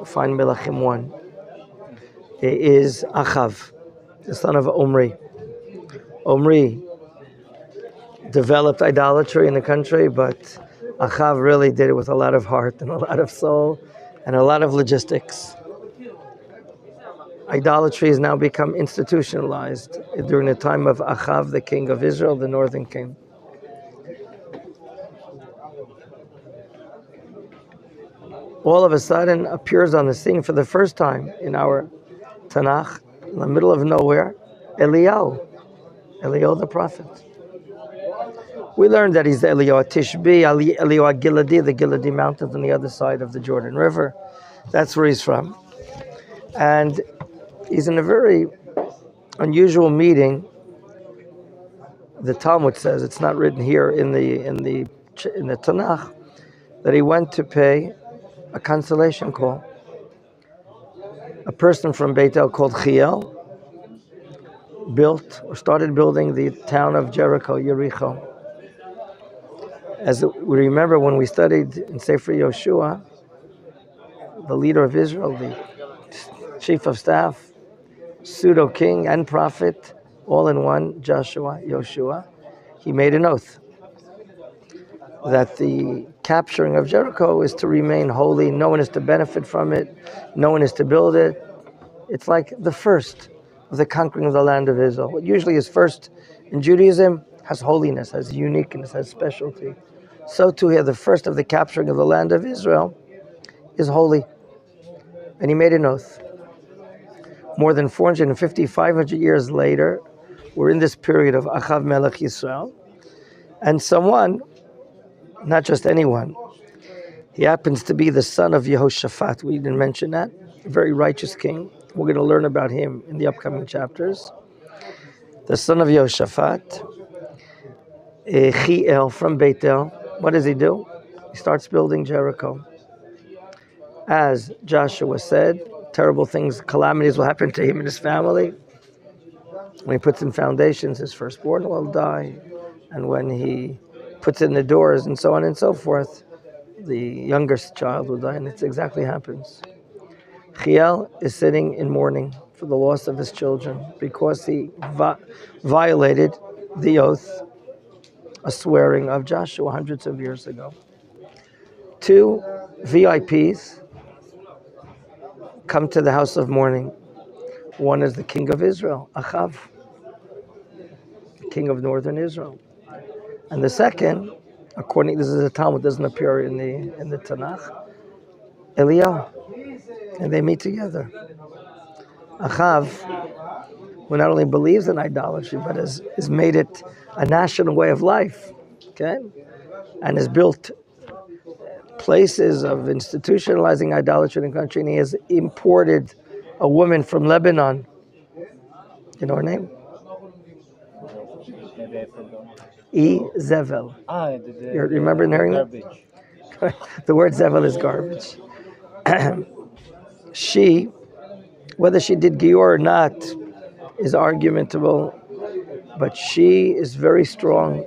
find Melachim 1. It is Achav, the son of Omri. Omri developed idolatry in the country, but Achav really did it with a lot of heart and a lot of soul and a lot of logistics. Idolatry has now become institutionalized during the time of Achav, the king of Israel, the northern king. All of a sudden appears on the scene for the first time in our Tanakh, in the middle of nowhere, Eliyahu the prophet. We learned that he's Eliyahu Tishbi, Eliyahu Giladi, the Giladi mountains on the other side of the Jordan River. That's where he's from. And he's in a very unusual meeting. The Talmud says, it's not written here in the Tanakh, that he went to pay a consolation call. A person from Beit El called Chiel built or started building the town of Jericho. As we remember when we studied in Sefer Yoshua, the leader of Israel, the chief of staff, pseudo-king and prophet, all in one, Yoshua, he made an oath that the capturing of Jericho is to remain holy. No one is to benefit from it. No one is to build it. It's like the first of the conquering of the land of Israel. What usually is first in Judaism has holiness, has uniqueness, has specialty. So too here, the first of the capturing of the land of Israel is holy. And he made an oath. More than 450, 500 years later, we're in this period of Achav Melech Yisrael. And someone, not just anyone, he happens to be the son of Yehoshaphat. We didn't mention that. A very righteous king. We're going to learn about him in the upcoming chapters. The son of Yehoshaphat, Chiel from Beit El. What does he do? He starts building Jericho. As Joshua said, terrible things, calamities will happen to him and his family. When he puts in foundations, his firstborn will die. And when he puts in the doors and so on and so forth, the youngest child will die, and it exactly happens. Chiel is sitting in mourning for the loss of his children because he violated the oath, a swearing of Joshua hundreds of years ago. Two VIPs come to the house of mourning. One is the king of Israel, Achav, the king of northern Israel. And the second, this is a Talmud, doesn't appear in the Tanakh, Eliyahu. And they meet together. Achav, who not only believes in idolatry, but has made it a national way of life, okay? And has built places of institutionalizing idolatry in the country, and he has imported a woman from Lebanon. You know her name? Zevel. You remember hearing that? The word Zevel is garbage. She, whether she did Gior or not, is argumentable, but she is very strong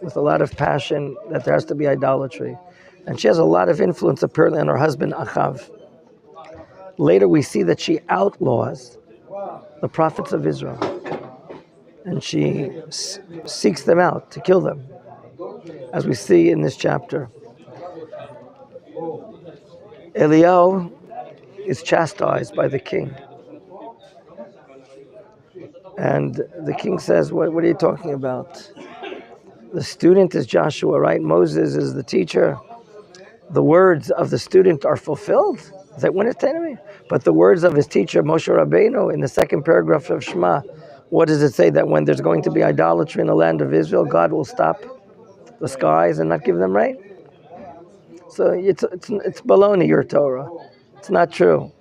with a lot of passion that there has to be idolatry. And she has a lot of influence apparently on her husband Achav. Later we see that she outlaws the prophets of Israel. And she seeks them out to kill them, as we see in this chapter. Eliyahu is chastised by the king. And the king says, what are you talking about? The student is Joshua, right? Moses is the teacher. The words of the student are fulfilled. Is that what it's telling me? But the words of his teacher, Moshe Rabbeinu, in the second paragraph of Shema, what does it say? That when there's going to be idolatry in the land of Israel, God will stop the skies and not give them rain? So it's baloney, your Torah. It's not true.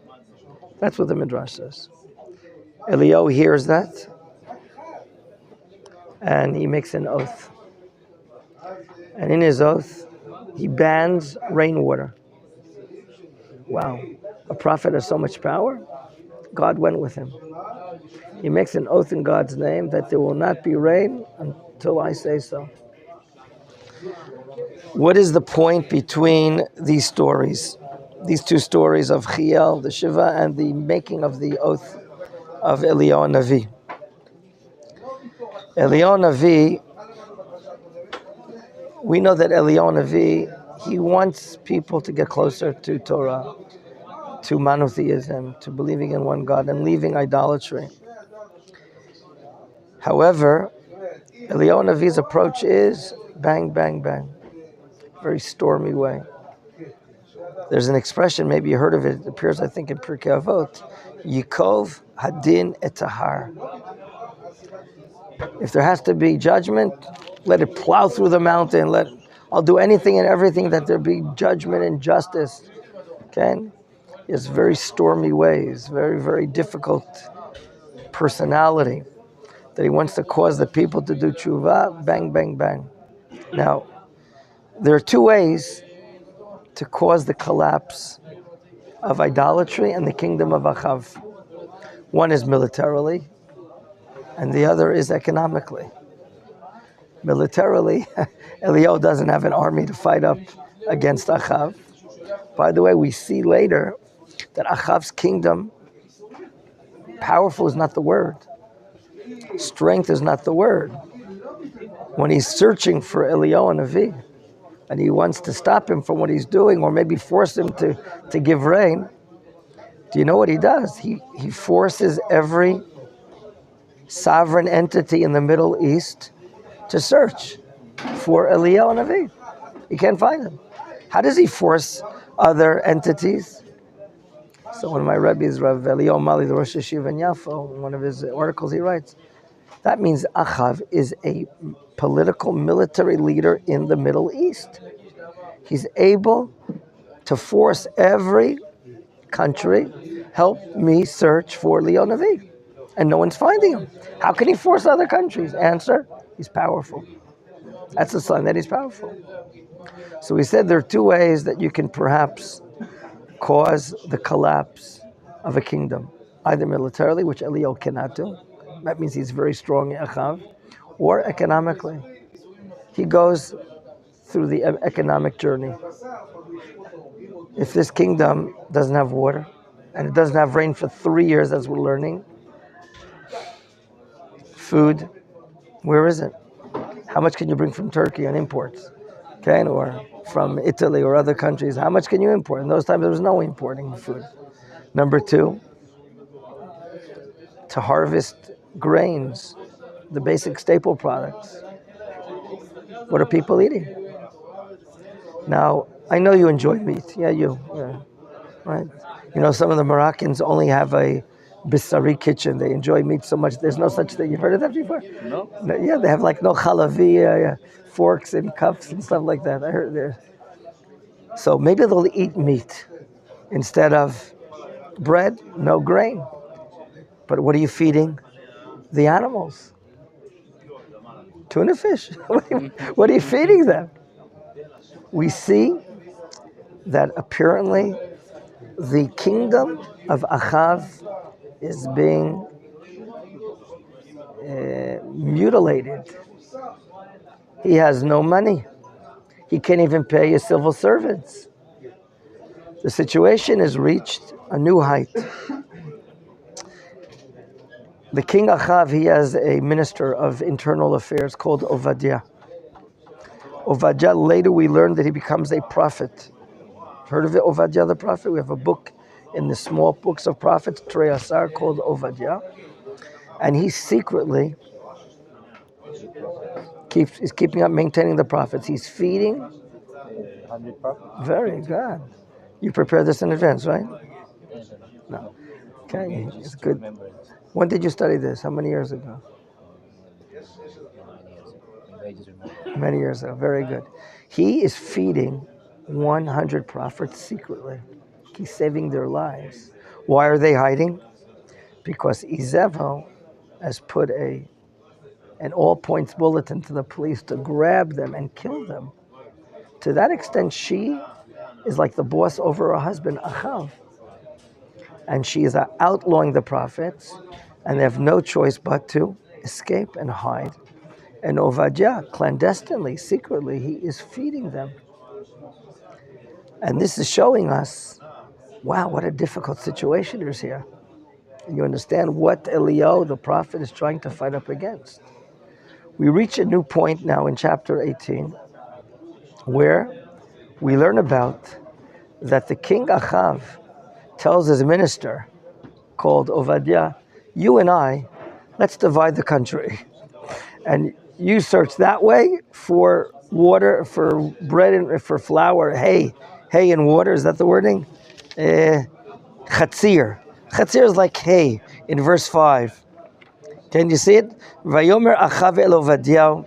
That's what the Midrash says. Eliyahu hears that, and he makes an oath. And in his oath, he bans rainwater. Wow. A prophet has so much power. God went with him. He makes an oath in God's name that there will not be rain until I say so. What is the point between these stories? these two stories of Chiel, the Shiva, and the making of the oath of Eliyahu Navi. Eliyahu Navi, we know that Eliyahu Navi, he wants people to get closer to Torah, to monotheism, to believing in one God and leaving idolatry. However, Eliyahu Navi's approach is bang, bang, bang. Very stormy way. There's an expression, maybe you heard of it, it appears, I think, in Pirkei Avot, Yikov Hadin Etahar. If there has to be judgment, let it plow through the mountain. I'll do anything and everything that there be judgment and justice. Okay? It's very stormy ways, very, very difficult personality that he wants to cause the people to do tshuva, bang, bang, bang. Now, there are two ways to cause the collapse of idolatry and the kingdom of Achav. One is militarily, and the other is economically. Militarily, Eliyahu doesn't have an army to fight up against Achav. By the way, we see later that Achav's kingdom, powerful is not the word. Strength is not the word. When he's searching for Eliyahu Navi, and he wants to stop him from what he's doing, or maybe force him to give rain, do you know what he does? He forces every sovereign entity in the Middle East to search for Eliyahu Navi. He can't find him. How does he force other entities? So one of my Rabbis, Rav Eliyahu Mali, the Rosh Yeshiva in Yafo, in one of his articles he writes, that means Achav is a political military leader in the Middle East. He's able to force every country, help me search for Eliyahu Navi. And no one's finding him. How can he force other countries? Answer, he's powerful. That's a sign that he's powerful. So we said there are two ways that you can perhaps cause the collapse of a kingdom. Either militarily, which Eliyahu cannot do. That means he's very strong in Achav. Or economically. He goes through the economic journey. If this kingdom doesn't have water, and it doesn't have rain for 3 years, as we're learning, food, where is it? How much can you bring from Turkey on imports? Okay, or from Italy or other countries? How much can you import? In those times, there was no importing food. Number two, to harvest grains, the basic staple products. What are people eating? Now, I know you enjoy meat. Yeah, right? You know, some of the Moroccans only have a Bissari kitchen. They enjoy meat so much. There's no such thing. You've heard of that before? No. Yeah, they have like no halavi, forks and cups and stuff like that. I heard there. So maybe they'll eat meat instead of bread, no grain. But what are you feeding the animals? Tuna fish. What are you feeding them? We see that apparently the kingdom of Achav is being mutilated. He has no money. He can't even pay his civil servants. The situation has reached a new height. The king Achav, he has a minister of internal affairs called Ovadiah. Ovadiah, later we learned that he becomes a prophet. Heard of it, Ovadiah the prophet? We have a book in the small books of prophets, Trei Asar, called Ovadiah. And he secretly is keeping up, maintaining the prophets. He's feeding. 100 prophets. Very good. You prepared this in advance, right? No. Okay, it's good. When did you study this? How many years ago? Many years ago. Very good. He is feeding 100 prophets secretly. He's saving their lives. Why are they hiding? Because Izebel has put an all-points bulletin to the police to grab them and kill them. To that extent, she is like the boss over her husband, Achav. And she is outlawing the prophets, and they have no choice but to escape and hide. And Ovadiah, clandestinely, secretly, he is feeding them. And this is showing us Wow, what a difficult situation is here. And you understand what Eliyahu, the prophet, is trying to fight up against. We reach a new point now in chapter 18, where we learn about that the king Achav tells his minister, called Ovadiah, you and I, let's divide the country. And you search that way for water, for bread, and for flour, hay and water. Is that the wording? Chatzir. Chatzir is like hay in verse 5. Can you see it? Vayomer Achav el Ovadiah.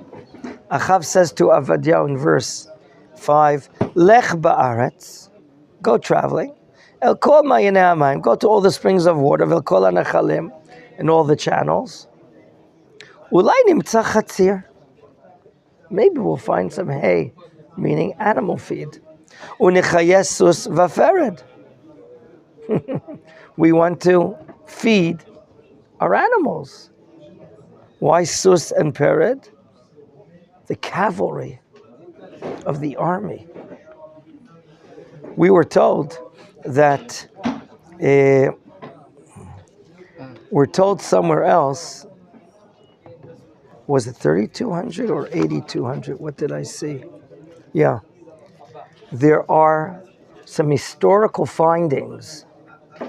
Achav says to Ovadiah in verse 5, Lech ba'aretz, go traveling. El kol ma'yanei hamayim, go to all the springs of water. Vel kol hanachalim, and all the channels. Ulai nimtza chatzir. Maybe we'll find some hay, meaning animal feed. Unichayes sus vafered. We want to feed our animals. Why sus and pered? The cavalry of the army. We were told that we're told somewhere else, was it 3,200 or 8,200? What did I see? Yeah. There are some historical findings,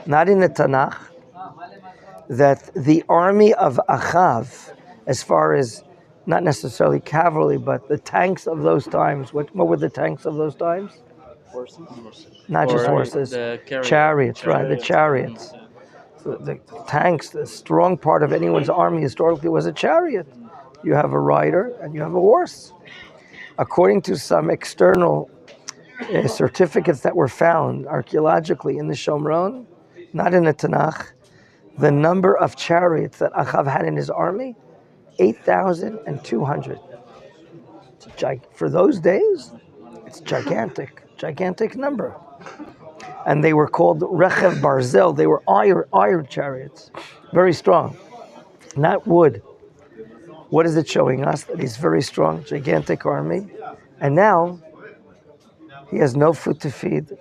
not in the Tanakh, that the army of Achav, as far as not necessarily cavalry, but the tanks of those times, what were the tanks of those times? Horses. Not just horses, chariots, right? The chariots. The tanks, the strong part of anyone's army historically was a chariot. You have a rider and you have a horse. According to some external certificates that were found archaeologically in the Shomron, not in the Tanakh, the number of chariots that Achav had in his army, 8,200. For those days, it's gigantic number. And they were called Rechev Barzel. They were iron chariots, very strong, not wood. What is it showing us? That he's very strong, gigantic army. And now he has no food to feed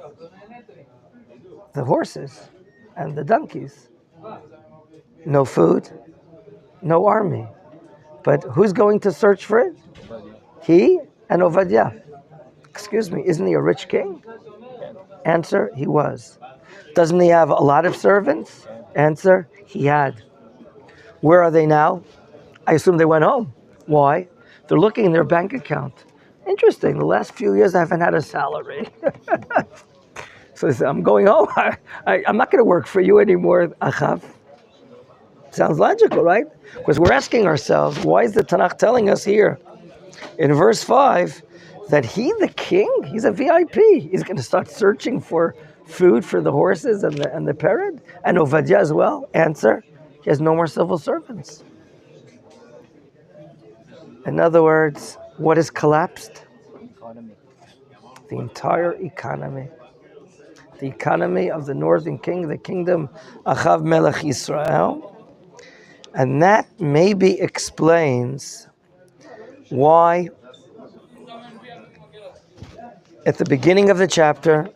the horses and the donkeys. No food, no army. But who's going to search for it? He and Ovadiah. Excuse me, isn't he a rich king? Answer, he was. Doesn't he have a lot of servants? Answer, he had. Where are they now? I assume they went home. Why? They're looking in their bank account. Interesting, the last few years I haven't had a salary. So they say, I'm going home. I'm not going to work for you anymore, Achav. Sounds logical, right? Because we're asking ourselves, why is the Tanakh telling us here in verse 5 that he, the king, he's a VIP. He's going to start searching for food for the horses and the pered, and Ovadiah as well. Answer, he has no more civil servants. In other words, what has collapsed? Economy. The entire economy. The economy of the northern king, the kingdom Achav Melech Israel. And that maybe explains why at the beginning of the chapter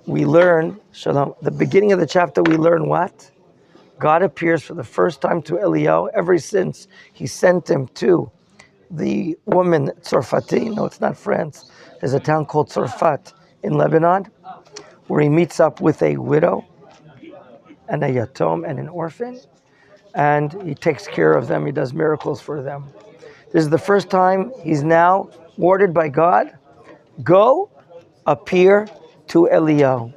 we learn, Shalom, the beginning of the chapter we learn what? God appears for the first time to Eliyahu ever since he sent him to the woman Tzorfati. No, it's not France. There's a town called Tzorfat in Lebanon where he meets up with a widow and a yatom and an orphan, and he takes care of them. He does miracles for them. This is the first time he's now ordered by God, go appear to Eliyahu.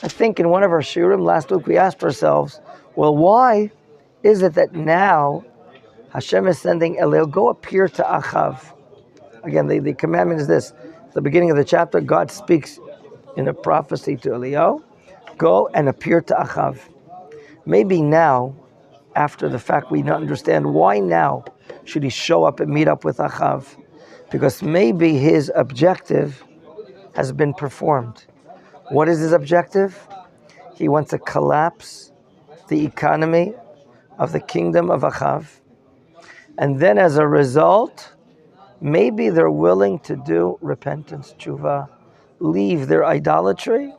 I think in one of our shiurim last week we asked ourselves, well, why is it that now Hashem is sending Eliyahu, go appear to Achav? Again, the commandment is this. At the beginning of the chapter, God speaks in a prophecy to Eliyahu, go and appear to Achav. Maybe now, after the fact, we understand why now should he show up and meet up with Achav. Because maybe his objective has been performed. What is his objective? He wants to collapse the economy of the kingdom of Achav. And then as a result, maybe they're willing to do repentance, tshuva, leave their idolatry,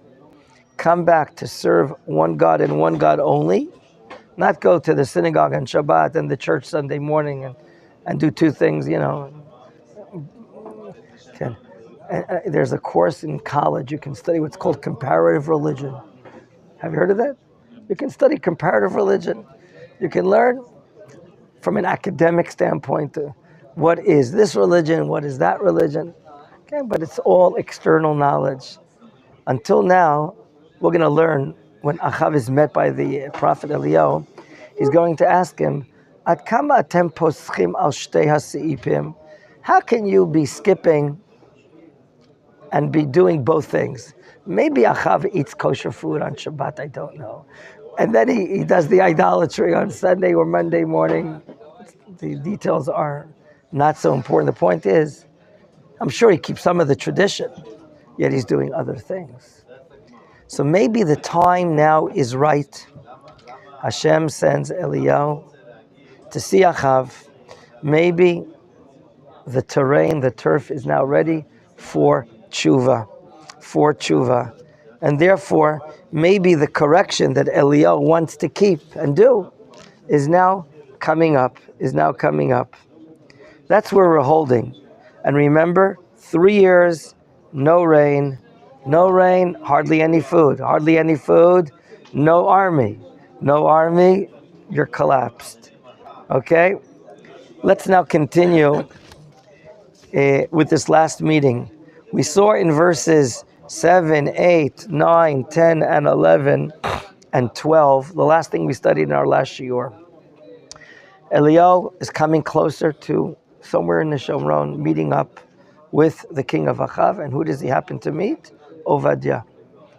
come back to serve one God and one God only, not go to the synagogue on Shabbat and the church Sunday morning and do two things, Okay. There's a course in college you can study what's called comparative religion. Have you heard of that? You can study comparative religion. You can learn from an academic standpoint what is this religion, what is that religion. Okay, but it's all external knowledge. Until now, we're going to learn when Achav is met by the prophet Eliyahu, he's going to ask him, Ad kama atem poschim al shtei hasiipim? How can you be skipping and be doing both things? Maybe Achav eats kosher food on Shabbat, I don't know. And then he does the idolatry on Sunday or Monday morning. The details are not so important. The point is, I'm sure he keeps some of the tradition, yet he's doing other things. So maybe the time now is right. Hashem sends Eliyahu to see Achav. Maybe the terrain, the turf is now ready for tshuva. And therefore, maybe the correction that Eliyahu wants to keep and do is now coming up. That's where we're holding. And remember, 3 years, no rain, hardly any food, no army, you're collapsed. Okay? Let's now continue with this last meeting. We saw in verses 7, 8, 9, 10, and 11, and 12, the last thing we studied in our last shiur. Eliyahu is coming closer to somewhere in the Shomron, meeting up with the king of Achav, and who does he happen to meet? Ovadia.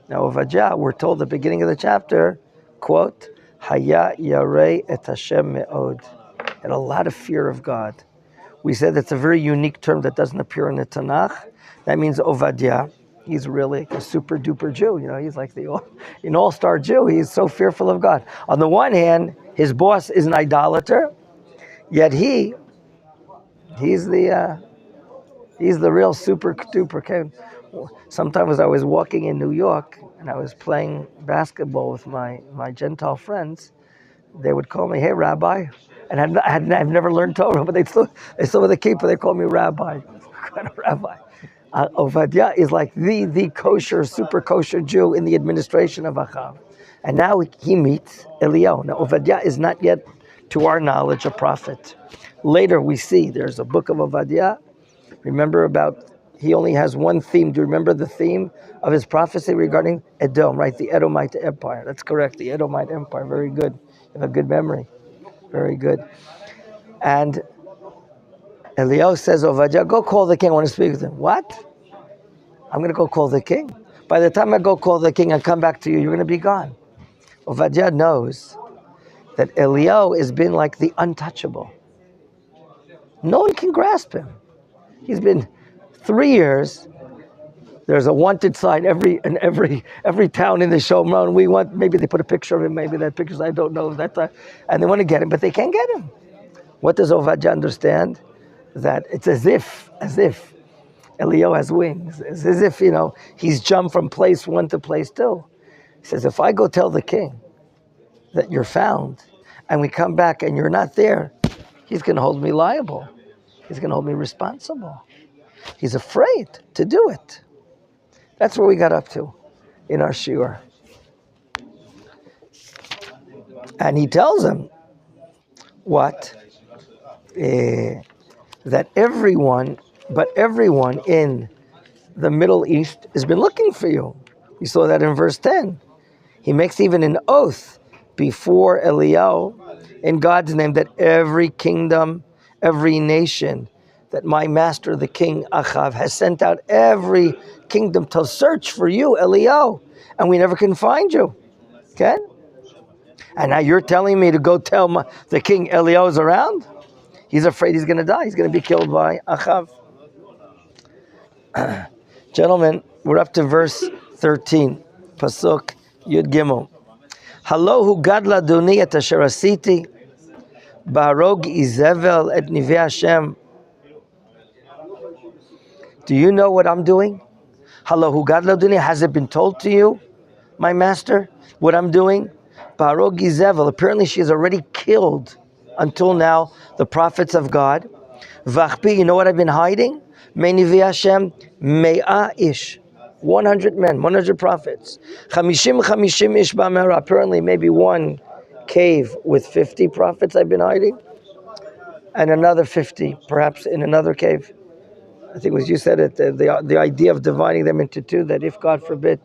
Now Ovadia, we're told at the beginning of the chapter, quote, Haya yarei et Hashem me'od. Had a lot of fear of God. We said that's a very unique term that doesn't appear in the Tanakh. That means Ovadia. He's really a super duper Jew. He's like an all-star Jew. He's so fearful of God. On the one hand, his boss is an idolater, yet he's the real super duper king. Sometimes I was walking in New York and I was playing basketball with my Gentile friends. They would call me, "Hey, Rabbi," and I've never learned Torah, but they still with a kippah. They call me Rabbi. What kind of Rabbi? Ovadia is like the kosher, super kosher Jew in the administration of Achav. And now he meets Eliyahu. Now Ovadia is not yet, to our knowledge, a prophet. Later we see there's a book of Ovadia. Remember he only has one theme. Do you remember the theme of his prophecy regarding Edom, right? The Edomite Empire. That's correct, the Edomite Empire. Very good. You have a good memory. Very good. And Eliyahu says, Ovadia, go call the king. I want to speak with him. What? I'm going to go call the king? By the time I go call the king and come back to you, you're going to be gone. Ovadia knows that Eliyahu has been like the untouchable. No one can grasp him. He's been 3 years. There's a wanted sign every town in the Shomron. Maybe they put a picture of him, maybe that picture, I don't know. And they want to get him, but they can't get him. What does Ovadia understand? That it's as if Eliyahu has wings. It's as if, he's jumped from place one to place two. He says, if I go tell the king that you're found and we come back and you're not there, he's going to hold me liable. He's going to hold me responsible. He's afraid to do it. That's where we got up to in our shiur. And he tells him what? That everyone in the Middle East has been looking for you. We saw that in verse 10. He makes even an oath before Eliyahu in God's name that every kingdom, every nation, that my master, the king Achav, has sent out every kingdom to search for you, Eliyahu, and we never can find you. Okay? And now you're telling me to go tell the king Eliyahu's around? He's afraid he's going to die. He's going to be killed by Achav. Gentlemen, we're up to verse 13. Pasuk Yud Gimel. Halohu gadla duni et asher asiti barog izevel et nivei Hashem. Do you know what I'm doing? Halahu gadlo dunya, has it been told to you, my master, what I'm doing? Paro gizevel, apparently she has already killed until now the prophets of God. Vachpi, you know what I've been hiding? Meinivi Hashem, me'a ish. 100 men, 100 prophets. Chamishim ish ba'mera. Apparently maybe one cave with 50 prophets I've been hiding. And another 50, perhaps in another cave. I think it was you said it, the idea of dividing them into two, that if God forbid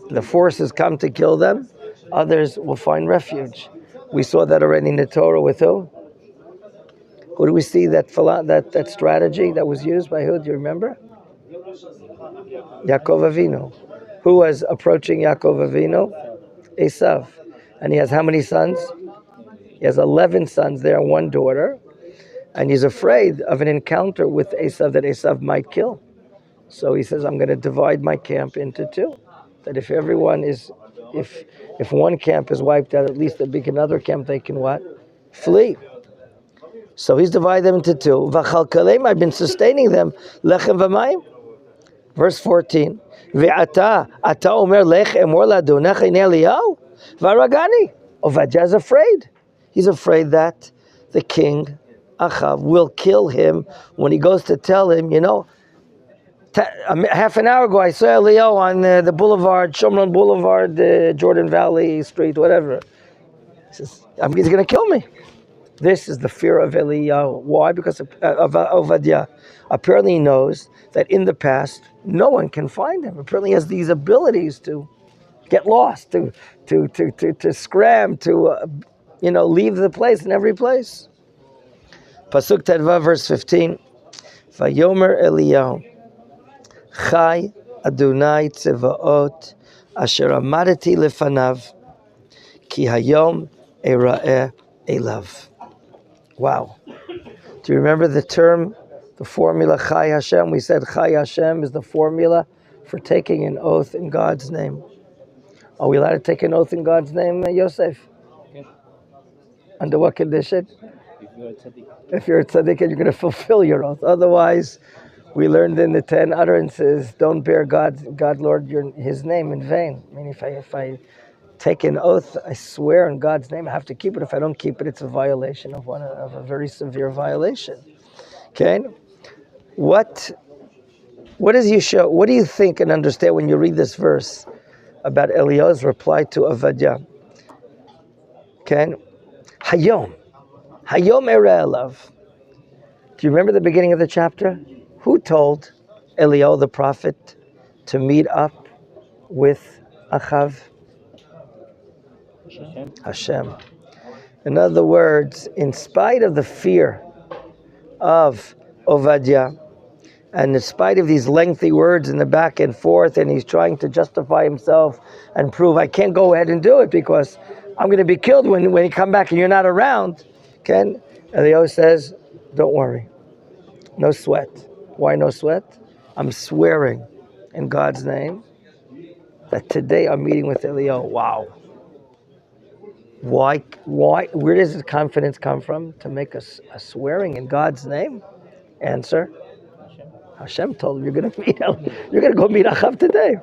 the forces come to kill them, others will find refuge. We saw that already in the Torah with who? Who do we see that strategy that was used by who? Do you remember? Yaakov Avinu. Who was approaching Yaakov Avinu? Esav. And he has how many sons? He has 11 sons there and one daughter. And he's afraid of an encounter with Esav that Esav might kill. So he says, I'm going to divide my camp into two. That if everyone is, if one camp is wiped out, at least there'll be another camp they can what? Flee. So he's divided them into two. V'chal kalem, I've been sustaining them. Lechem v'mayim. Verse 14. Ve'ata, ata omer lech emor ladonecha in Eliyahu. V'aragani. Ovadya is afraid. He's afraid that the king, Achav, will kill him when he goes to tell him, you know, half an hour ago I saw Eliyahu on the boulevard, Shomron Boulevard, Jordan Valley Street, whatever. He says, he's going to kill me. This is the fear of Eliyahu. Why? Because of Ovadya. Apparently he knows that in the past, no one can find him. Apparently he has these abilities to get lost, to scram, to leave the place in every place. Pasuk Tedva, verse 15. Vayomer Eliyahu, Chai Adonai Tzevaot, Asher Amadeti Lefanav, Ki Hayom Era'eh Elav. Wow. Do you remember the term, the formula Chai Hashem? We said Chai Hashem is the formula for taking an oath in God's name. Are we allowed to take an oath in God's name, Yosef? Okay. Under what condition? If you're a tzaddik and you're going to fulfill your oath. Otherwise, we learned in the 10 utterances, don't bear God, Lord, His name in vain. I mean, if I take an oath, I swear in God's name, I have to keep it. If I don't keep it, it's a violation of a very severe violation. Okay? What does you show? What do you think and understand when you read this verse about Eliyahu's reply to Ovadya? Okay? Hayom Era'eh Elav. Do you remember the beginning of the chapter? Who told Eliyahu the prophet to meet up with Achav? Hashem. In other words, in spite of the fear of Ovadya, and in spite of these lengthy words in the back and forth, and he's trying to justify himself and prove, I can't go ahead and do it because I'm going to be killed when you come back and you're not around. Okay? Eliyahu says, don't worry. No sweat. Why no sweat? I'm swearing in God's name that today I'm meeting with Eliyahu. Wow. Why? Where does his confidence come from to make a swearing in God's name? Answer: Hashem told him you're going to go meet Achav today.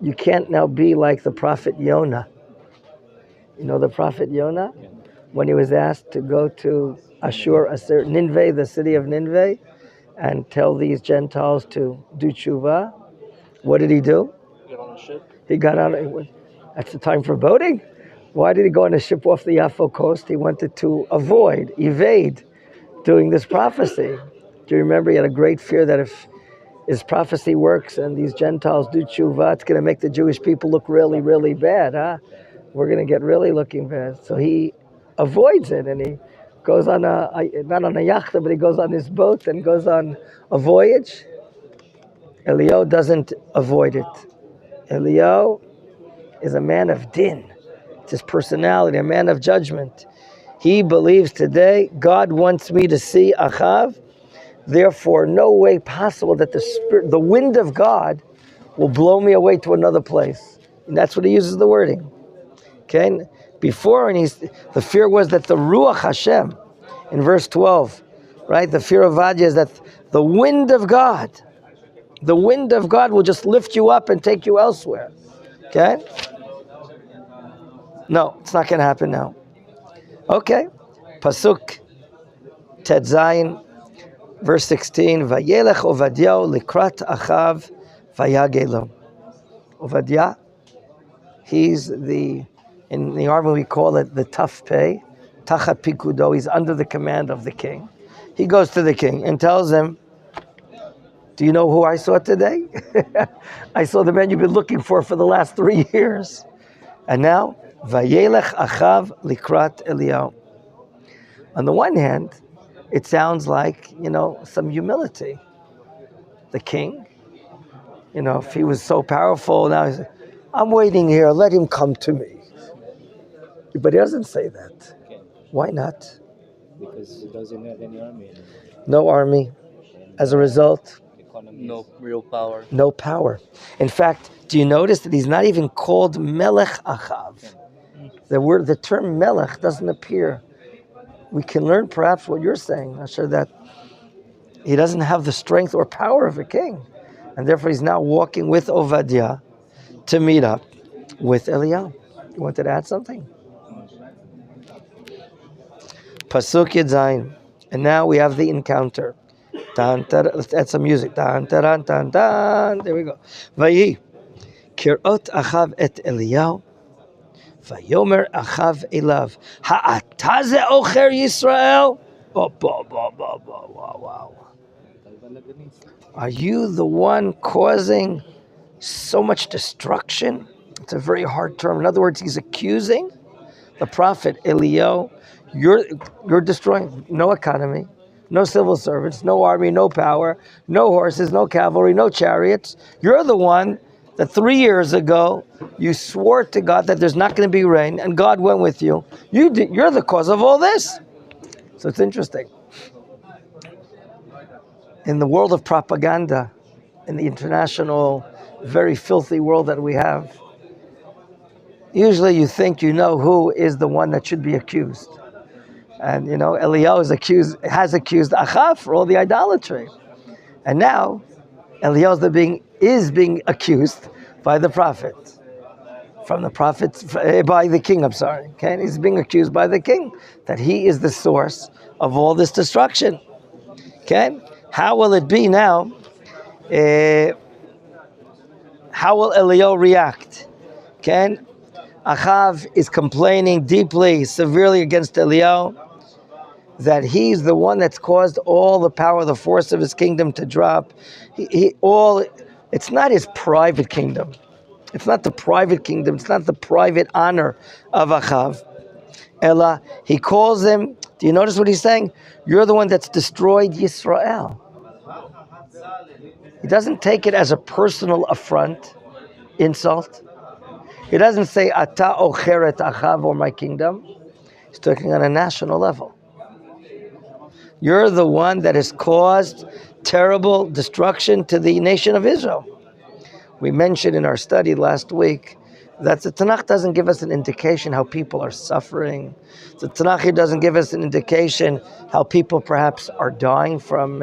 You can't now be like the prophet Yonah. You know the prophet Yonah? When he was asked to go to Nineveh, the city of Nineveh, and tell these Gentiles to do tshuva, what did he do? Get on a ship. He got on. That's the time for boating. Why did he go on a ship off the Yaffo coast? He wanted to evade doing this prophecy. Do you remember he had a great fear that if his prophecy works and these Gentiles do tshuva, it's going to make the Jewish people look really, really bad. We're going to get really looking bad. So he avoids it, and he goes on not on a yacht, but he goes on his boat and goes on a voyage. Eliyahu doesn't avoid it. Eliyahu is a man of din. It's his personality, a man of judgment. He believes today, God wants me to see Achav. Therefore, no way possible that the wind of God will blow me away to another place. And that's what he uses the wording. Okay? Before, the fear was that the Ruach Hashem, in verse 12, right? The fear of Vadia is that the wind of God will just lift you up and take you elsewhere. Okay? No, it's not going to happen now. Okay. Pasuk Tet Zayin, verse 16. Vayelech Ovadiah likrat achav vayagelo. Ovadiah, he's in the army we call it the tough pay. Tachat pikudo, he's under the command of the king. He goes to the king and tells him, do you know who I saw today? I saw the man you've been looking for the last 3 years. And now, Vayelech Achav Likrat Eliyahu. On the one hand, it sounds like, some humility. The king, if he was so powerful, now he's like, I'm waiting here, let him come to me. But he doesn't say that. Why not? Because he doesn't have any army anymore. No army. As a result, No real power. No power. In fact, do you notice that he's not even called Melech Achav? The term Melech doesn't appear. We can learn perhaps what you're saying, Asher, that he doesn't have the strength or power of a king. And therefore he's now walking with Ovadiah to meet up with Eliyahu. You wanted to add something? Pasuk Yud Zayin. And now we have the encounter. Let's add some music. There we go. Vayi kirot Achav et Eliyahu. Vayomer Achav elav. Ha'ata ze ocher Yisrael. Wow. Are you the one causing so much destruction? It's a very hard term. In other words, he's accusing the prophet Eliyahu. You're destroying. No economy, no civil servants, no army, no power, no horses, no cavalry, no chariots. You're the one that 3 years ago you swore to God that there's not going to be rain, and God went with you. You're the cause of all this. So it's interesting. In the world of propaganda, in the international, very filthy world that we have, usually you think you know who is the one that should be accused. And Eliyahu has accused Achav for all the idolatry. And now Eliyahu is being accused by the prophet. By the king, I'm sorry. Okay? He's being accused by the king that he is the source of all this destruction. Okay? How will it be now? How will Eliyahu react? Okay? Achav is complaining deeply, severely against Eliyahu, that he's the one that's caused all the power, the force of his kingdom to drop. It's not his private kingdom. It's not the private kingdom. It's not the private honor of Achav. Ella, he calls him, do you notice what he's saying? You're the one that's destroyed Yisrael. He doesn't take it as a personal affront, insult. He doesn't say, Ata ocheret Achav, or my kingdom. He's talking on a national level. You're the one that has caused terrible destruction to the nation of Israel. We mentioned in our study last week that the Tanakh doesn't give us an indication how people are suffering. The Tanakh doesn't give us an indication how people perhaps are dying from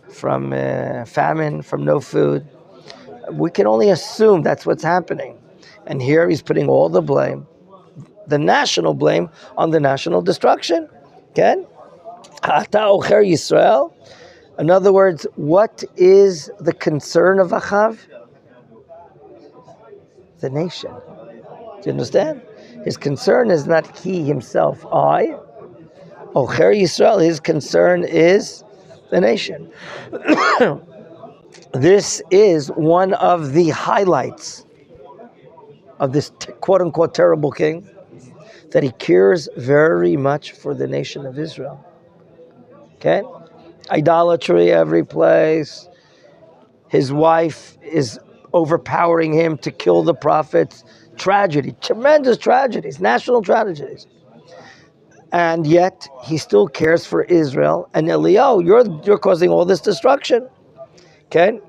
famine, from no food. We can only assume that's what's happening. And here he's putting all the blame, the national blame, on the national destruction. Okay? Ata ocher Yisrael. In other words, what is the concern of Achav? The nation. Do you understand? His concern is not he himself, I. Ocher Yisrael, his concern is the nation. This is one of the highlights of this quote-unquote terrible king, that he cares very much for the nation of Israel. Okay? Idolatry every place. His wife is overpowering him to kill the prophets. Tragedy, tremendous tragedies, national tragedies. And yet, he still cares for Israel. And Eliyahu, you're causing all this destruction. Okay?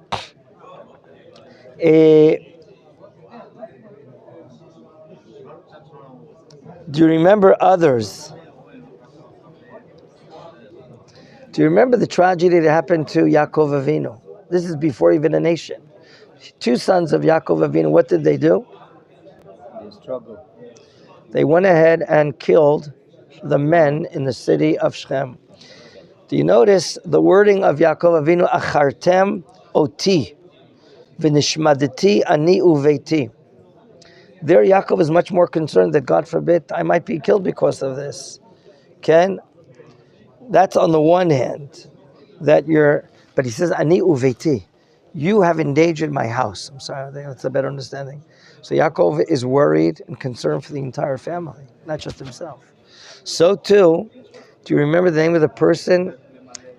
Do you remember others? Do Do you remember the tragedy that happened to Yaakov Avinu? This is before even a nation. Two sons of Yaakov Avinu, what did they do? They struggle. They went ahead and killed the men in the city of Shechem. Do you notice the wording of Yaakov Avinu? Achartem oti v'nishmadeti ani uveiti. There Yaakov is much more concerned that, God forbid, I might be killed because of this. Ken? That's on the one hand. But he says, ani uveiti. You have endangered my house. I'm sorry, I think that's a better understanding. So Yaakov is worried and concerned for the entire family, not just himself. So too, do you remember the name of the person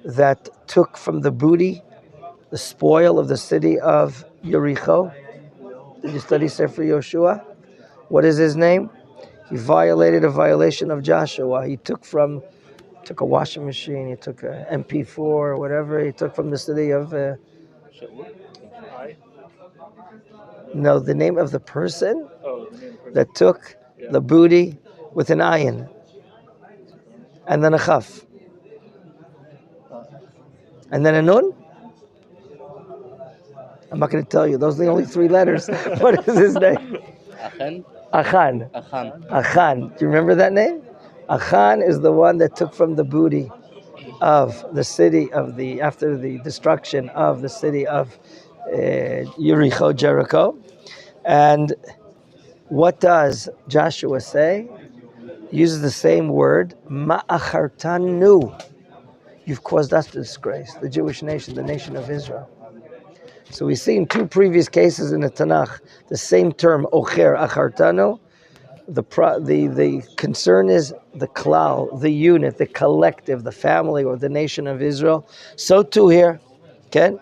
that took from the booty the spoil of the city of Yericho? Did you study Sefer Yoshua? What is his name? He violated a violation of Joshua. He took a washing machine, he took an MP4 or whatever, he took from the city of... no, the name of the person that took the booty with an ayin and then a chaf. And then a nun? I'm not going to tell you. Those are the only three letters. What is his name? Achan. Achan. Do you remember that name? Achan is the one that took from the booty of the city after the destruction of the city of Jericho. And what does Joshua say? He uses the same word, ma'achartanu. You've caused us to disgrace, the Jewish nation, the nation of Israel. So we see in two previous cases in the Tanakh, the same term, ocher, achartanu. The concern is the klal, the unit, the collective, the family or the nation of Israel. So too here, okay?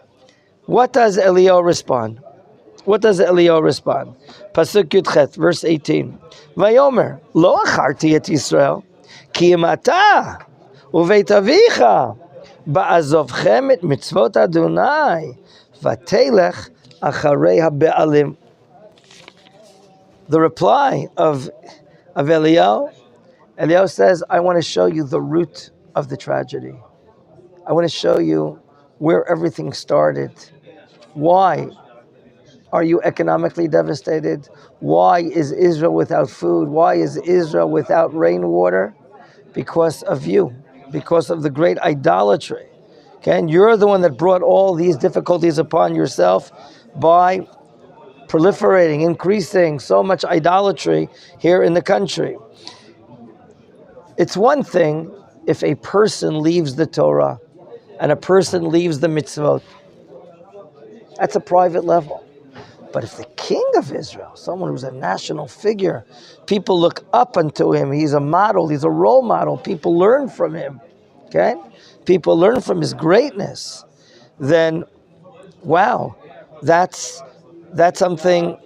What does Eliyahu respond? Pasuk Yudchet, verse 18. Vayomer, lo acharti et Yisrael, ki im ata uveit avicha ba'azovchem et mitzvot Adonai vatelech acharei ha'be'alim. The reply of Eliyahu says, I want to show you the root of the tragedy. I want to show you where everything started. Why are you economically devastated? Why is Israel without food? Why is Israel without rainwater? Because of you, because of the great idolatry. Okay, and you're the one that brought all these difficulties upon yourself by proliferating, increasing so much idolatry here in the country. It's one thing if a person leaves the Torah and a person leaves the mitzvot. That's a private level. But if the king of Israel, someone who's a national figure, people look up unto him, he's a model, he's a role model, people learn from him, okay? People learn from his greatness, then, wow, that's something.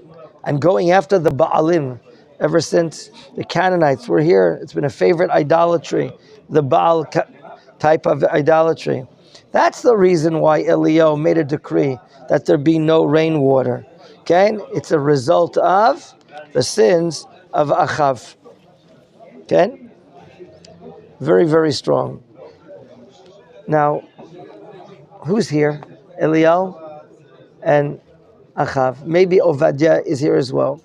And going after the Baalim, ever since the Canaanites were here, it's been a favorite idolatry, the Baal type of idolatry. That's the reason why Eliyahu made a decree that there be no rainwater. Okay? It's a result of the sins of Achav. Okay? Very, very strong. Now, who's here? Eliyahu and Achav. Maybe Ovadia is here as well.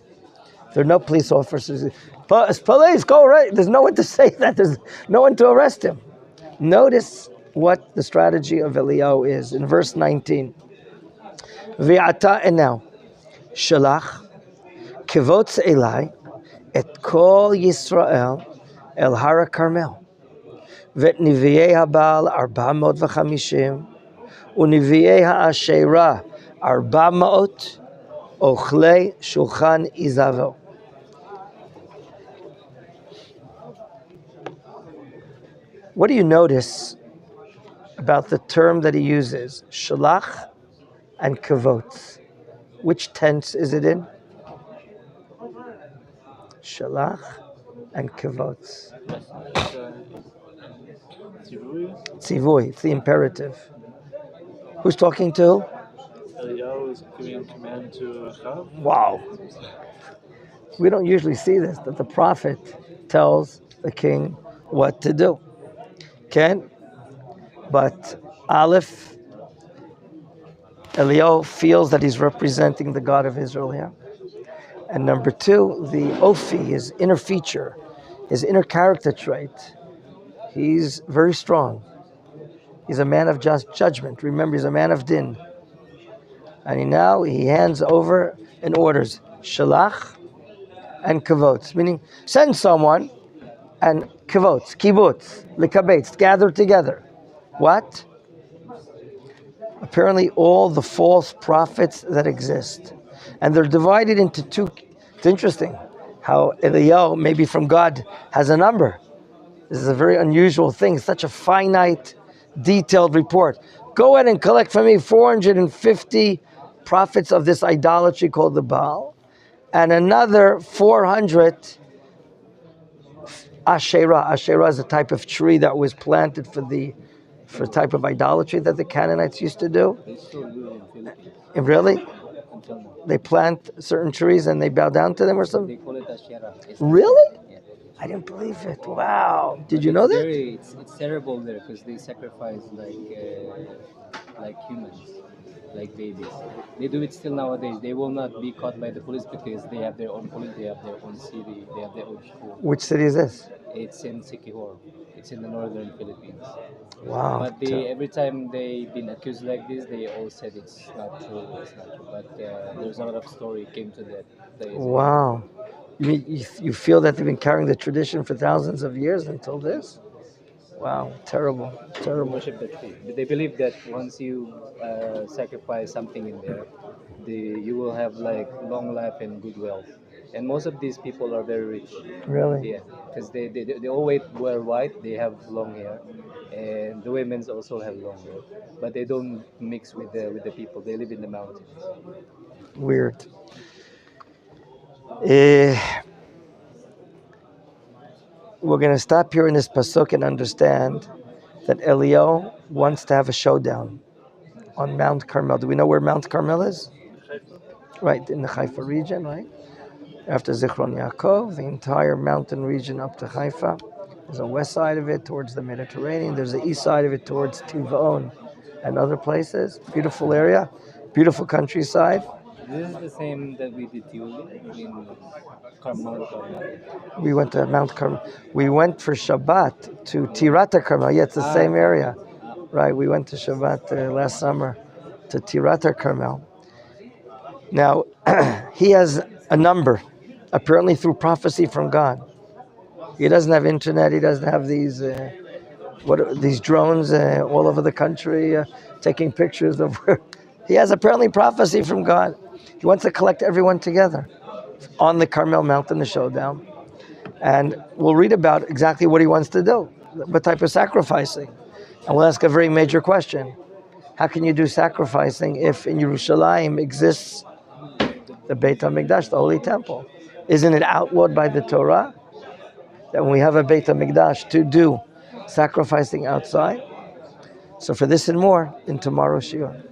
There are no police officers. Police, go right. There's no one to say that. There's no one to arrest him. Notice what the strategy of Eliyahu is in verse 19. Ve'ata, and now, Shalach kivotz elai et kol Yisrael el hara Carmel vet niviyei habal 450 univiyei ha'ashera 400 ochlei shulchan izavo. What do you notice about the term that he uses, shalach and kavotz? Which tense is it in? Shalach and kavotz. Tzivui, it's the imperative. Who's talking to? Eliyahu is giving a command to Achav. Wow. We don't usually see this, that the prophet tells the king what to do. Okay? But Aleph, Eliyahu feels that he's representing the God of Israel here. And number two, the Ophi, his inner feature, his inner character trait, he's very strong. He's a man of just judgment. Remember, he's a man of din. And he hands over and orders shalach and kavotz, meaning send someone, and kavotz, kibbutz, likabetz, gather together. What? Apparently all the false prophets that exist. And they're divided into two. It's interesting how Eliyahu, maybe from God, has a number. This is a very unusual thing, such a finite, detailed report. Go ahead and collect for me 450 prophets of this idolatry called the Baal, and another 400 Asherah. Asherah is a type of tree that was planted for a type of idolatry that the Canaanites used to do. They still do it in Philippines And really? until now. They plant certain trees and they bow down to them or They something? call it Asherah. Really? Yeah. I didn't believe it. Wow. Did you know that? It's terrible there because they sacrifice like humans, like babies. They do it still nowadays. They will not be caught by the police because they have their own police, they have their own city, they have their own school. Which city is this? It's in Siquijor. It's in the northern Philippines. Wow. But every time they've been accused like this, they all said it's not true. It's not true. But there's a lot of story came to that. Wow. You feel that they've been carrying the tradition for thousands of years until this? Wow. Terrible. Terrible. Worship that tree. They believe that once you sacrifice something in there, you will have like long life and good wealth. And most of these people are very rich. Really? Yeah, because they always wear white. They have long hair, and the women's also have long hair, but they don't mix with the people. They live in the mountains. Weird. We're going to stop here in this pasuk and understand that Eliyahu wants to have a showdown on Mount Carmel. Do we know where Mount Carmel is? Right, in the Haifa region, right? After Zichron Yaakov, the entire mountain region up to Haifa. There's a west side of it towards the Mediterranean. There's the east side of it towards Tivon and other places. Beautiful area, beautiful countryside. This is the same that we did Tiuli in Carmel. We went to Mount Carmel. We went for Shabbat to Tirata Carmel. Yeah, it's the same area. Right, we went to Shabbat last summer to Tirata Carmel. Now, he has a number, apparently through prophecy from God. He doesn't have internet. He doesn't have these drones all over the country taking pictures of where. He has apparently prophecy from God. He wants to collect everyone together on the Carmel Mountain, the showdown. And we'll read about exactly what he wants to do, what type of sacrificing. And we'll ask a very major question. How can you do sacrificing if in Yerushalayim exists the Beit HaMikdash, the Holy Temple? Isn't it outlawed by the Torah that when we have a Beit HaMikdash to do sacrificing outside? So for this and more in tomorrow's shiur.